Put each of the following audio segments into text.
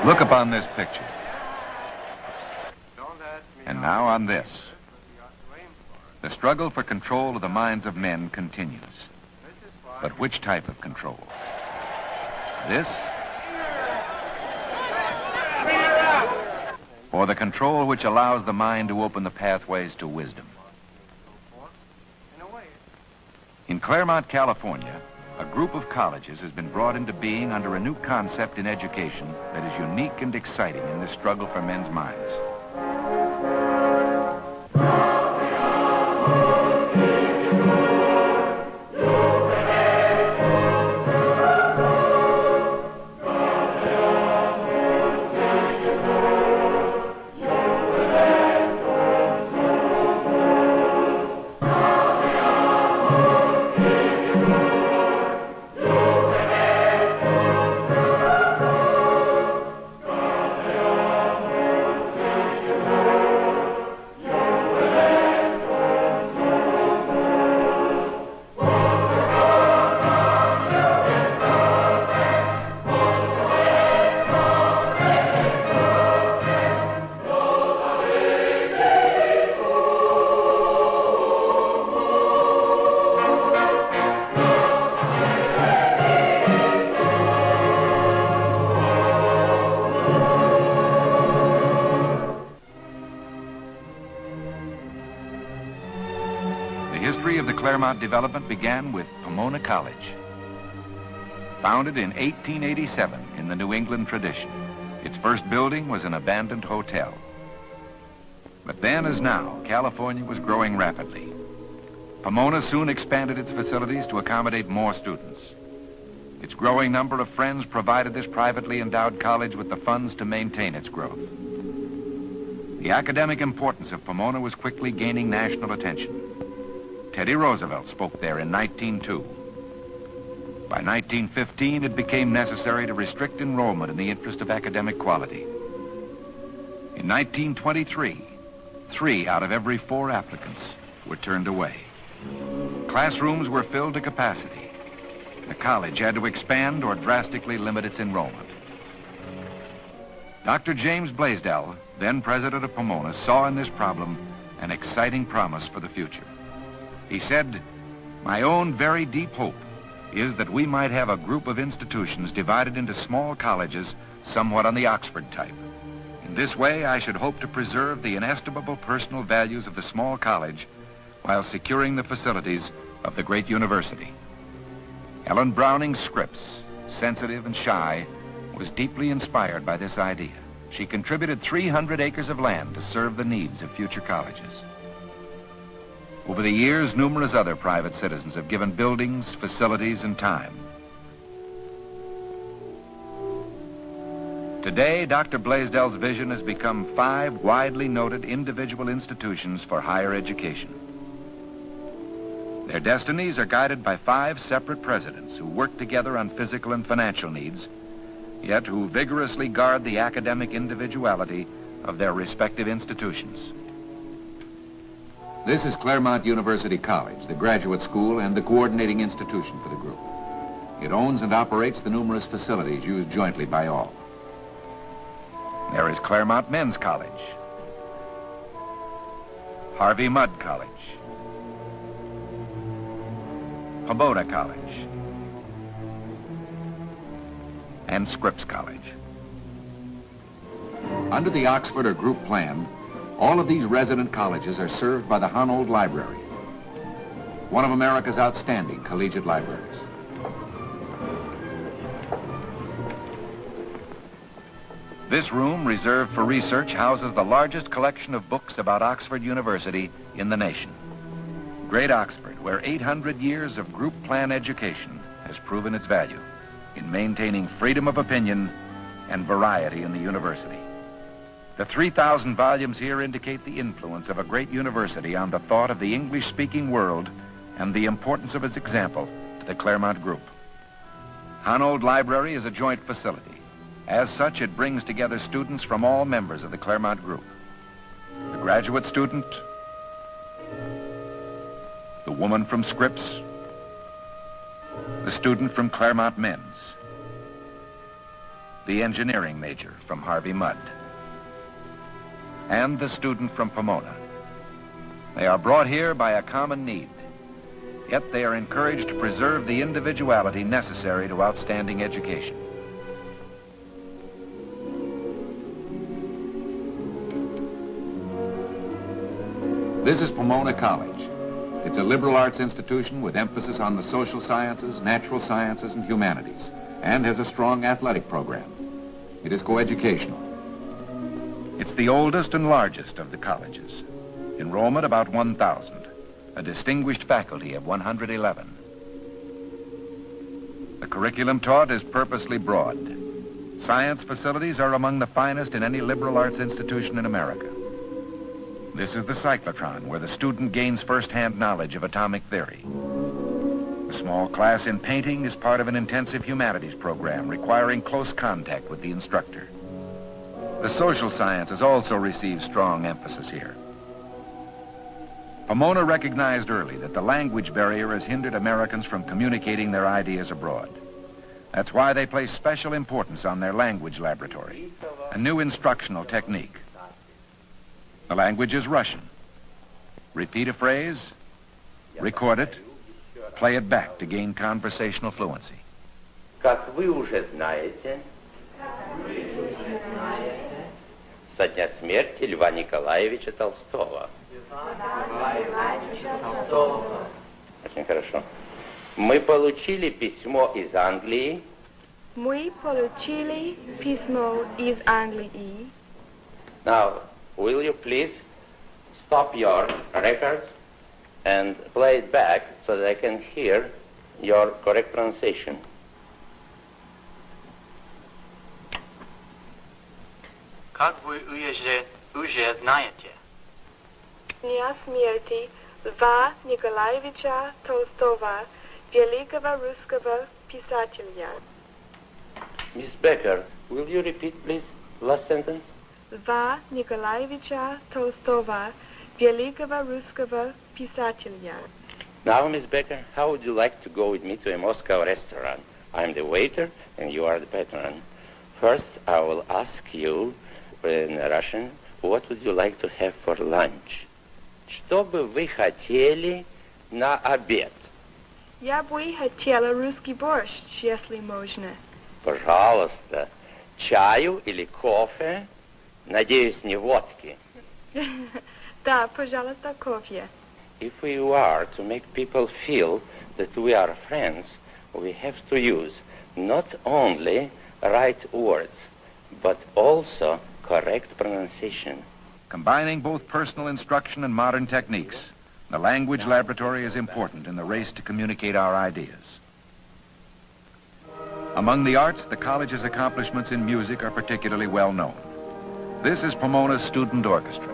Look upon this picture. And now on this. The struggle for control of the minds of men continues. But which type of control? This? Or the control which allows the mind to open the pathways to wisdom? In Claremont, California, a group of colleges has been brought into being under a new concept in education that is unique and exciting in this struggle for men's minds. The history of the Claremont development began with Pomona College. Founded in 1887 in the New England tradition, its first building was an abandoned hotel. But then, as now, California was growing rapidly. Pomona soon expanded its facilities to accommodate more students. Its growing number of friends provided this privately endowed college with the funds to maintain its growth. The academic importance of Pomona was quickly gaining national attention. Teddy Roosevelt spoke there in 1902. By 1915, it became necessary to restrict enrollment in the interest of academic quality. In 1923, 3 out of every 4 applicants were turned away. Classrooms were filled to capacity. The college had to expand or drastically limit its enrollment. Dr. James Blaisdell, then president of Pomona, saw in this problem an exciting promise for the future. He said, "My own very deep hope is that we might have a group of institutions divided into small colleges somewhat on the Oxford type. In this way, I should hope to preserve the inestimable personal values of the small college while securing the facilities of the great university." Ellen Browning's Scripps, sensitive and shy, was deeply inspired by this idea. She contributed 300 acres of land to serve the needs of future colleges. Over the years, numerous other private citizens have given buildings, facilities, and time. Today, Dr. Blaisdell's vision has become 5 widely noted individual institutions for higher education. Their destinies are guided by 5 separate presidents who work together on physical and financial needs, yet who vigorously guard the academic individuality of their respective institutions. This is Claremont University College, the graduate school and the coordinating institution for the group. It owns and operates the numerous facilities used jointly by all. There is Claremont Men's College, Harvey Mudd College, Pomona College, and Scripps College. Under the Oxford or group plan, all of these resident colleges are served by the Ronald Library, one of America's outstanding collegiate libraries. This room, reserved for research, houses the largest collection of books about Oxford University in the nation. Great Oxford, where 800 years of group plan education has proven its value in maintaining freedom of opinion and variety in the university. The 3,000 volumes here indicate the influence of a great university on the thought of the English-speaking world and the importance of its example to the Claremont Group. Ronald Library is a joint facility. As such, it brings together students from all members of the Claremont Group. The graduate student, the woman from Scripps, the student from Claremont Men's. the engineering major from Harvey Mudd, and the student from Pomona. They are brought here by a common need, yet they are encouraged to preserve the individuality necessary to outstanding education. This is Pomona College. It's a liberal arts institution with emphasis on the social sciences, natural sciences, and humanities, and has a strong athletic program. It is coeducational. It's the oldest and largest of the colleges. Enrollment about 1,000. A distinguished faculty of 111. The curriculum taught is purposely broad. Science facilities are among the finest in any liberal arts institution in America. This is the cyclotron, where the student gains first-hand knowledge of atomic theory. The small class in painting is part of an intensive humanities program requiring close contact with the instructor. The social sciences also receive strong emphasis here. Pomona recognized early that the language barrier has hindered Americans from communicating their ideas abroad. That's why they place special importance on their language laboratory, a new instructional technique. The language is Russian. Repeat a phrase, record it, play it back to gain conversational fluency. Как вы уже знаете, со дня смерти Льва Николаевича Толстого. Очень хорошо. Мы получили письмо из Англии. Мы получили письмо из Англии. Now, will you please stop your records and play it back so that I can hear your correct pronunciation? Как вы уже знаете, Дня смерти Льва Николаевича Толстого, великого русского писателя. Miss Becker, will you repeat, please, last sentence? Льва Николаевича Толстого, великого русского писателя. Now, Miss Becker, how would you like to go with me to a Moscow restaurant? I'm the waiter and you are the patron. First, I will ask you in Russian, what would you like to have for lunch? Что бы вы хотели на обед? Я бы хотела русский борщ, если можно. Пожалуйста, чаю или кофе? Надеюсь, не водки. Да, пожалуйста, кофе. If we are to make people feel that we are friends, we have to use not only right words, but also correct pronunciation. Combining both personal instruction and modern techniques, the language laboratory is important in the race to communicate our ideas. Among the arts, the college's accomplishments in music are particularly well known. This is Pomona's student orchestra.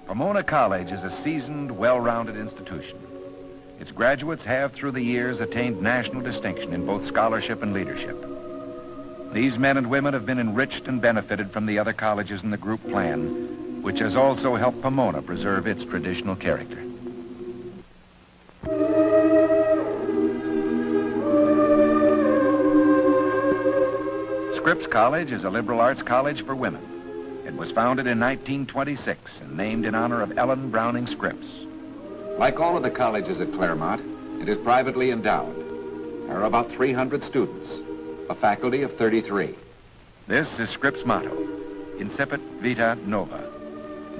Pomona College is a seasoned, well-rounded institution. Its graduates have, through the years, attained national distinction in both scholarship and leadership. These men and women have been enriched and benefited from the other colleges in the group plan, which has also helped Pomona preserve its traditional character. Scripps College is a liberal arts college for women. It was founded in 1926 and named in honor of Ellen Browning Scripps. Like all of the colleges at Claremont, it is privately endowed. There are about 300 students, a faculty of 33. This is Scripps' motto, Incipit Vita Nova.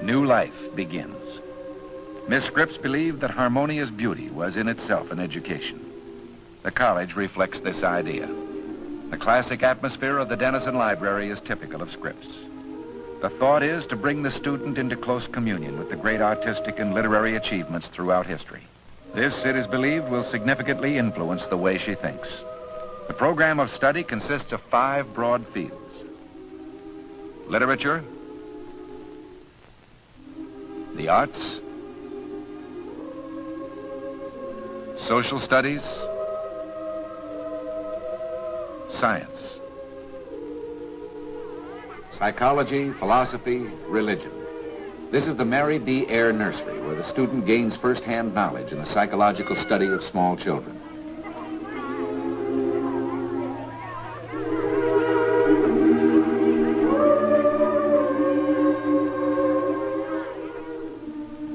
New life begins. Miss Scripps believed that harmonious beauty was in itself an education. The college reflects this idea. The classic atmosphere of the Denison Library is typical of Scripps. The thought is to bring the student into close communion with the great artistic and literary achievements throughout history. This, it is believed, will significantly influence the way she thinks. The program of study consists of 5 broad fields: literature, the arts, social studies, science, psychology, philosophy, religion. This is the Mary B. Eyre Nursery, where the student gains first-hand knowledge in the psychological study of small children.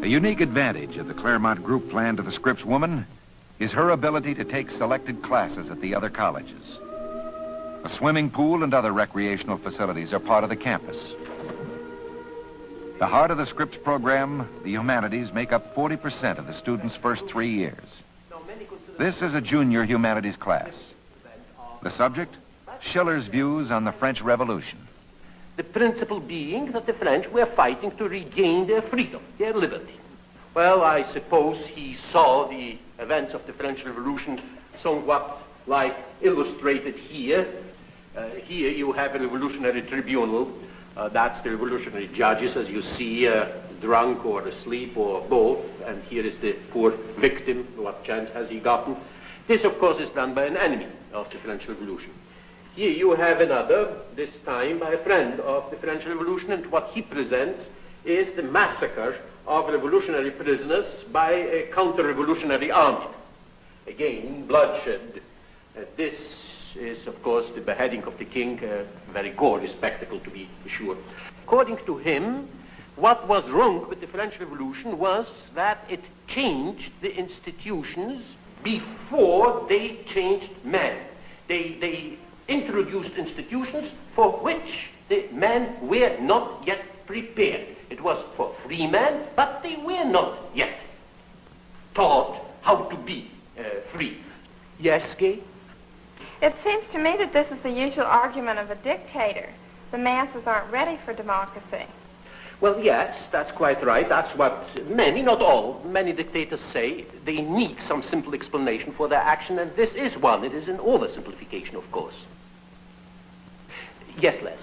A unique advantage of the Claremont group plan to the Scripps woman is her ability to take selected classes at the other colleges. A swimming pool and other recreational facilities are part of the campus. The heart of the Scripps program, the humanities, make up 40% of the students' first 3 years. This is a junior humanities class. The subject, Schiller's views on the French Revolution. The principle being that the French were fighting to regain their freedom, their liberty. Well, I suppose he saw the events of the French Revolution somewhat like illustrated here. Here you have a revolutionary tribunal. That's the revolutionary judges, as you see, drunk or asleep or both. And here is the poor victim. What chance has he gotten? This, of course, is done by an enemy of the French Revolution. Here you have another, this time by a friend of the French Revolution, and what he presents is the massacre of revolutionary prisoners by a counter-revolutionary army. Again, bloodshed. This is, of course, the beheading of the king, a very gory spectacle, to be sure. According to him, what was wrong with the French Revolution was that it changed the institutions before they changed men. They introduced institutions for which the men were not yet prepared. It was for free men, but they were not yet taught how to be free. Yes, Gay? It seems to me that this is the usual argument of a dictator. The masses aren't ready for democracy. Well, yes, that's quite right. That's what many, not all, many dictators say. They need some simple explanation for their action, and this is one. It is an oversimplification, of course. Yes, Les?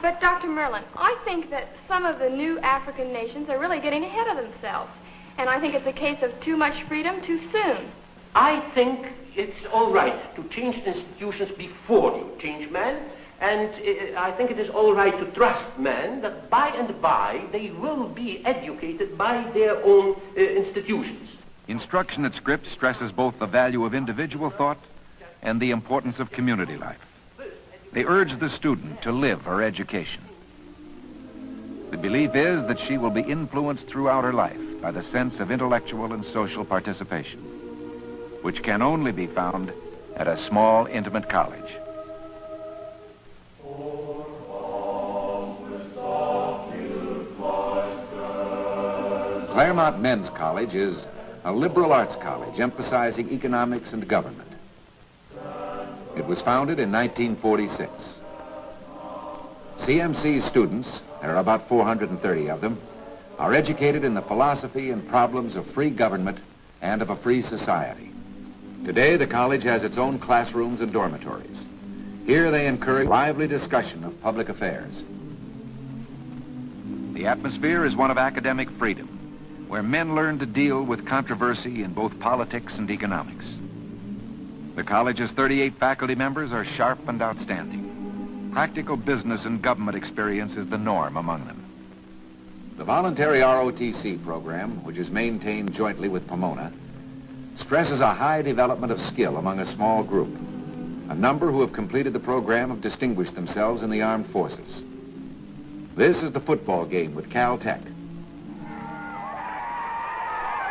But, Dr. Merlin, I think that some of the new African nations are really getting ahead of themselves. And I think it's a case of too much freedom too soon. I think it's all right to change institutions before you change men, and I think it is all right to trust men that by and by they will be educated by their own institutions. Instruction at Scripps stresses both the value of individual thought and the importance of community life. They urge the student to live her education. The belief is that she will be influenced throughout her life by the sense of intellectual and social participation, which can only be found at a small, intimate college. Claremont Men's College is a liberal arts college emphasizing economics and government. It was founded in 1946. CMC students, there are about 430 of them, are educated in the philosophy and problems of free government and of a free society. Today, the college has its own classrooms and dormitories. Here they encourage lively discussion of public affairs. The atmosphere is one of academic freedom. where men learn to deal with controversy in both politics and economics. The college's 38 faculty members are sharp and outstanding. Practical business and government experience is the norm among them. The voluntary ROTC program, which is maintained jointly with Pomona, stresses a high development of skill among a small group. A number who have completed the program have distinguished themselves in the armed forces. This is the football game with Caltech.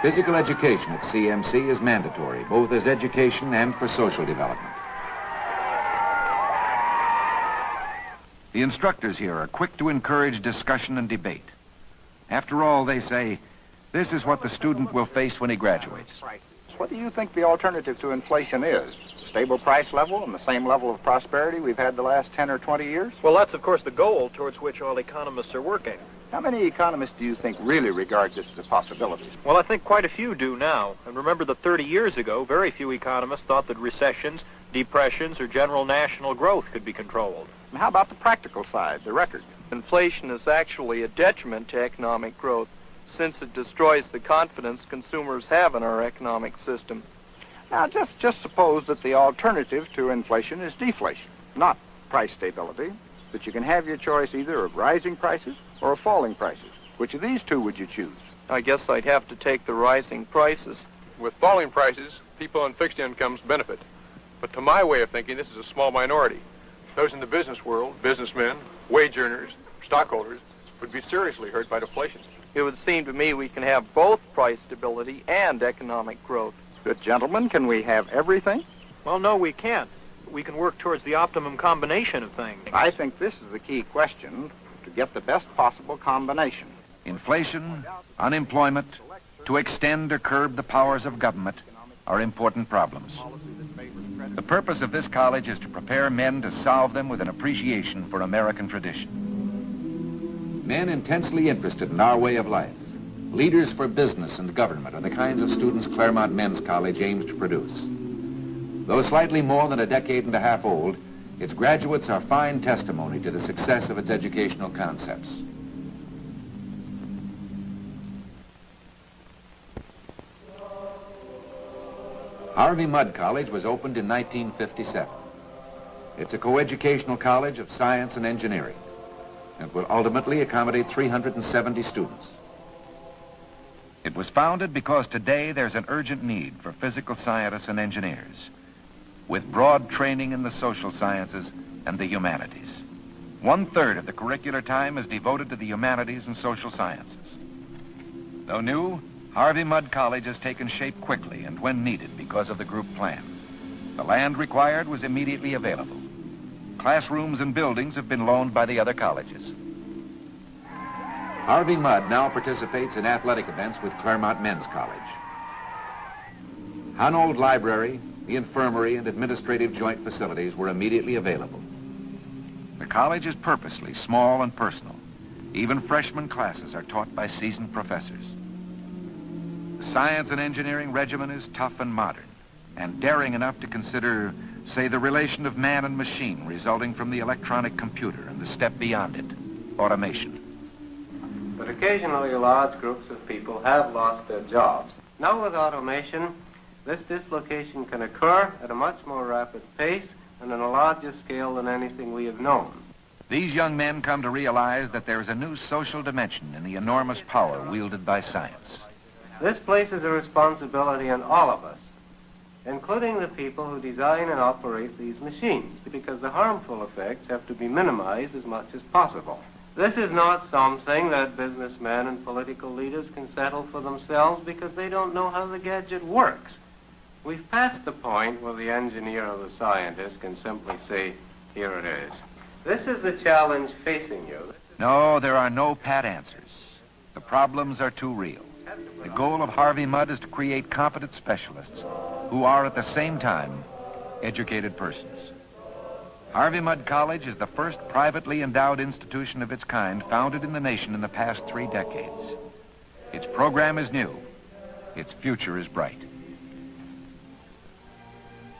Physical education at CMC is mandatory, both as education and for social development. The instructors here are quick to encourage discussion and debate. After all, they say, this is what the student will face when he graduates. What do you think the alternative to inflation is? Stable price level and the same level of prosperity we've had the last 10 or 20 years? Well, that's, of course, the goal towards which all economists are working. How many economists do you think really regard this as a possibility? Well, I think quite a few do now. And remember that 30 years ago, very few economists thought that recessions, depressions, or general national growth could be controlled. And how about the practical side, the record? Inflation is actually a detriment to economic growth, since it destroys the confidence consumers have in our economic system. Now, just suppose that the alternative to inflation is deflation, not price stability, that you can have your choice either of rising prices or of falling prices. Which of these two would you choose? I guess I'd have to take the rising prices. With falling prices, people on fixed incomes benefit. But to my way of thinking, this is a small minority. Those in the business world, businessmen, wage earners, stockholders, would be seriously hurt by deflation. It would seem to me we can have both price stability and economic growth. Good gentlemen, can we have everything? Well, no, we can't. We can work towards the optimum combination of things. I think this is the key question, to get the best possible combination. Inflation, unemployment, to extend or curb the powers of government are important problems. The purpose of this college is to prepare men to solve them with an appreciation for American tradition. Men intensely interested in our way of life, leaders for business and government are the kinds of students Claremont Men's College aims to produce. Though slightly more than a decade and a half old, its graduates are fine testimony to the success of its educational concepts. Harvey Mudd College was opened in 1957. It's a coeducational college of science and engineering. It will ultimately accommodate 370 students. It was founded because today there's an urgent need for physical scientists and engineers, with broad training in the social sciences and the humanities. 1/3 of the curricular time is devoted to the humanities and social sciences. Though new, Harvey Mudd College has taken shape quickly and when needed because of the group plan. The land required was immediately available. Classrooms and buildings have been loaned by the other colleges. Harvey Mudd now participates in athletic events with Claremont Men's College. Hanold Library, the infirmary, and administrative joint facilities were immediately available. The college is purposely small and personal. Even freshman classes are taught by seasoned professors. The science and engineering regimen is tough and modern, and daring enough to consider, say, the relation of man and machine resulting from the electronic computer and the step beyond it, automation. But occasionally large groups of people have lost their jobs. Now with automation, this dislocation can occur at a much more rapid pace and on a larger scale than anything we have known. These young men come to realize that there is a new social dimension in the enormous power wielded by science. This places a responsibility on all of us, including the people who design and operate these machines, because the harmful effects have to be minimized as much as possible. This is not something that businessmen and political leaders can settle for themselves because they don't know how the gadget works. We've passed the point where the engineer or the scientist can simply say, here it is. This is the challenge facing you. No, there are no pat answers. The problems are too real. The goal of Harvey Mudd is to create competent specialists who are at the same time educated persons. Harvey Mudd College is the first privately endowed institution of its kind founded in the nation in the past 3 decades. Its program is new. Its future is bright.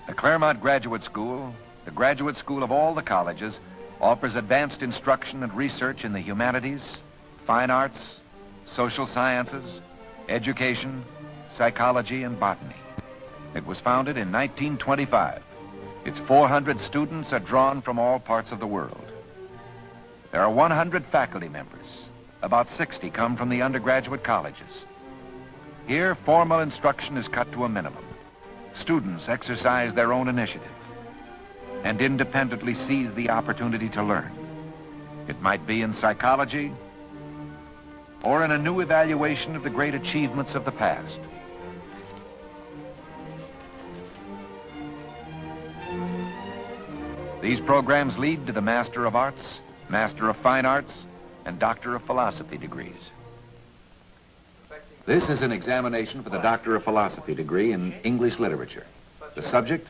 The Claremont Graduate School, the graduate school of all the colleges, offers advanced instruction and research in the humanities, fine arts, social sciences, education, psychology, and botany. It was founded in 1925. Its 400 students are drawn from all parts of the world. There are 100 faculty members. About 60 come from the undergraduate colleges. Here, formal instruction is cut to a minimum. Students exercise their own initiative and independently seize the opportunity to learn. It might be in psychology or in a new evaluation of the great achievements of the past. These programs lead to the Master of Arts, Master of Fine Arts, and Doctor of Philosophy degrees. This is an examination for the Doctor of Philosophy degree in English literature. The subject,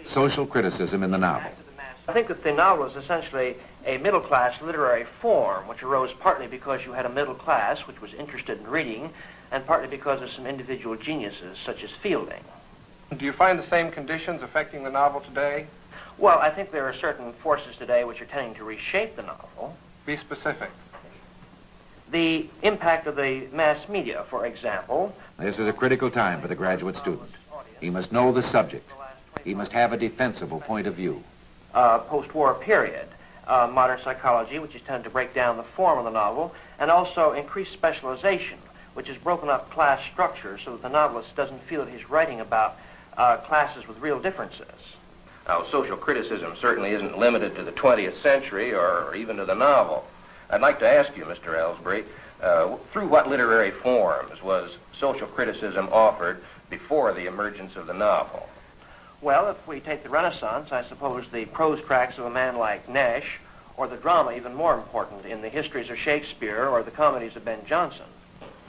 social criticism in the novel. I think that the novel is essentially a middle-class literary form, which arose partly because you had a middle class which was interested in reading, and partly because of some individual geniuses, such as Fielding. Do you find the same conditions affecting the novel today? Well, I think there are certain forces today which are tending to reshape the novel. Be specific. The impact of the mass media, for example. This is a critical time for the graduate student. He must know the subject. He must have a defensible point of view. Post-war period. Modern psychology, which has tended to break down the form of the novel, and also increased specialization, which has broken up class structure so that the novelist doesn't feel that he's writing about classes with real differences. Now, social criticism certainly isn't limited to the 20th century or even to the novel. I'd like to ask you, Mr. Ellsbury, through what literary forms was social criticism offered before the emergence of the novel? Well, if we take the Renaissance, I suppose the prose tracts of a man like Nash, or the drama, even more important, in the histories of Shakespeare or the comedies of Ben Jonson.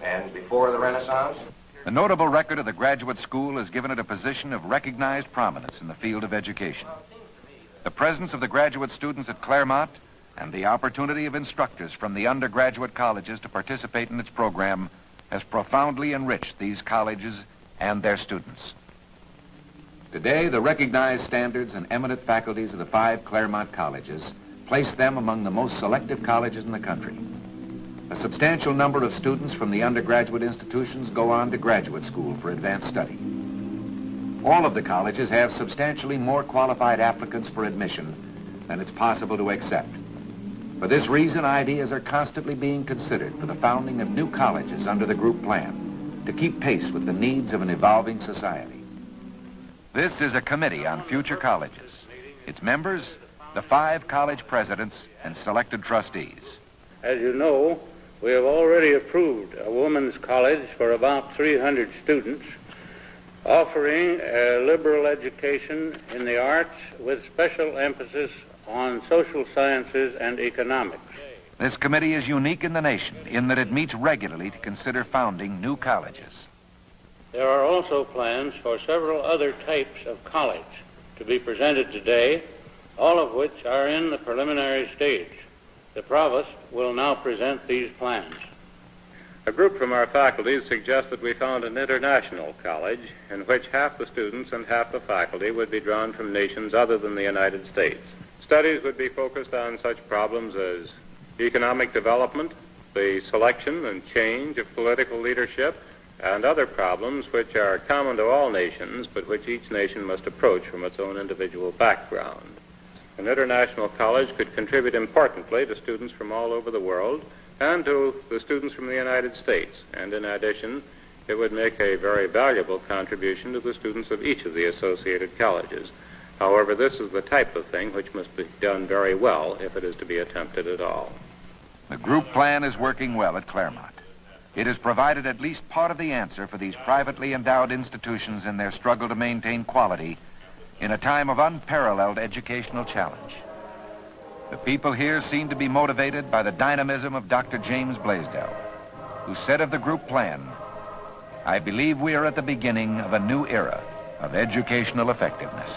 And before the Renaissance? The notable record of the graduate school has given it a position of recognized prominence in the field of education. The presence of the graduate students at Claremont and the opportunity of instructors from the undergraduate colleges to participate in its program has profoundly enriched these colleges and their students. Today, the recognized standards and eminent faculties of the 5 Claremont colleges place them among the most selective colleges in the country. A substantial number of students from the undergraduate institutions go on to graduate school for advanced study. All of the colleges have substantially more qualified applicants for admission than it's possible to accept. For this reason, ideas are constantly being considered for the founding of new colleges under the group plan to keep pace with the needs of an evolving society. This is a committee on future colleges. Its members, the 5 college presidents and selected trustees. As you know, we have already approved a women's college for about 300 students, offering a liberal education in the arts with special emphasis on social sciences and economics. This committee is unique in the nation in that it meets regularly to consider founding new colleges. There are also plans for several other types of college to be presented today, all of which are in the preliminary stage. The provost will now present these plans. A group from our faculties suggests that we found an international college in which half the students and half the faculty would be drawn from nations other than the United States. Studies would be focused on such problems as economic development, the selection and change of political leadership, and other problems which are common to all nations, but which each nation must approach from its own individual background. An international college could contribute importantly to students from all over the world and to the students from the United States. And in addition, it would make a very valuable contribution to the students of each of the associated colleges. However, this is the type of thing which must be done very well if it is to be attempted at all. The group plan is working well at Claremont. It has provided at least part of the answer for these privately endowed institutions in their struggle to maintain quality in a time of unparalleled educational challenge. The people here seem to be motivated by the dynamism of Dr. James Blaisdell, who said of the group plan, "I believe we are at the beginning of a new era of educational effectiveness."